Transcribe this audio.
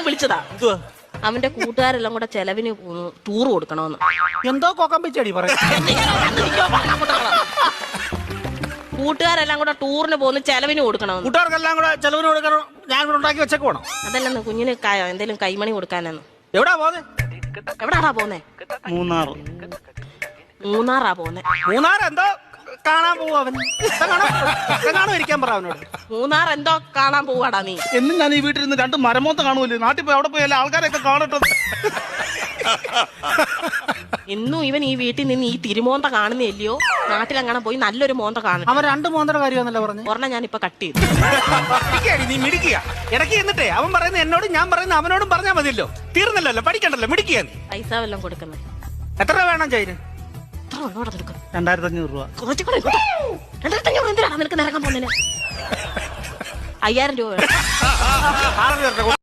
വിളിച്ചതാ. അവന്റെ കൂട്ടുകാരെല്ലാം കൂടെ ചെലവിന് ടൂർ കൊടുക്കണമെന്ന്. എന്തോ കോക്കമ്പിച്ചടി പറയും. കൂട്ടുകാരെല്ലാം കൂടെ ടൂറിന് പോകുന്ന ചെലവിന് കൊടുക്കണമെന്ന്. കൂട്ടുകാർക്കെല്ലാം കൂടെ ചെലവിന് കൊടുക്കണം. ഞാൻ കൂടെ ഉണ്ടാക്കി വെച്ചേക്ക് വേണം. അതല്ലെന്ന് കുഞ്ഞിന് എന്തേലും കൈമണി കൊടുക്കാനെന്ന്. എവിടാ പോന്നെ? എവിടാടാ പോന്നെ? മൂന്നാറാ പോന്നെ. മൂന്നാർ എന്തോ കാണാൻ പോവാ അവൻ. കാണാൻ ഇരിക്കാൻ പറ അവനോട്. മൂന്നാർ എന്തോ കാണാൻ പോവാടാ നീ. എന്നും ഞാൻ ഈ വീട്ടിൽ 2 മരമോത്ത കാണുമല്ലോ. നാട്ടിൽ പോയി അവിടെ പോയി എല്ലാ ആൾക്കാരെയൊക്കെ കാണട്ടെ. ഇന്നും ഇവൻ ഈ വീട്ടിൽ നിന്ന് ഈ തിരുമോന്ത കാണുന്നില്ലയോ? നാട്ടിലങ്ങനെ പോയി നല്ലൊരു മോന്ത കാണും. അവൻ 2 മോന്തയുടെ കാര്യമാണല്ലോ പറഞ്ഞു. ഒരെണ്ണം ഞാൻ ഇപ്പൊ കട്ട് ചെയ്തു. നീ മിടിക്കുക. ഇടയ്ക്ക് എന്നിട്ടേ അവൻ പറയുന്നത് എന്നോടും ഞാൻ പറയുന്നത് അവനോടും പറഞ്ഞാൽ മതിയല്ലോ. തീർന്നല്ലോ, പഠിക്കണ്ടല്ലോ, മിടിക്കുക. പൈസ വല്ലതും കൊടുക്കുന്നത്. എത്ര രൂപ വേണം ചൈന്? 2500 രൂപ. 2500 എന്തിനാണ് നിനക്ക് നിരക്കാൻ പോകുന്നതിന്? 5000 രൂപ വേണം.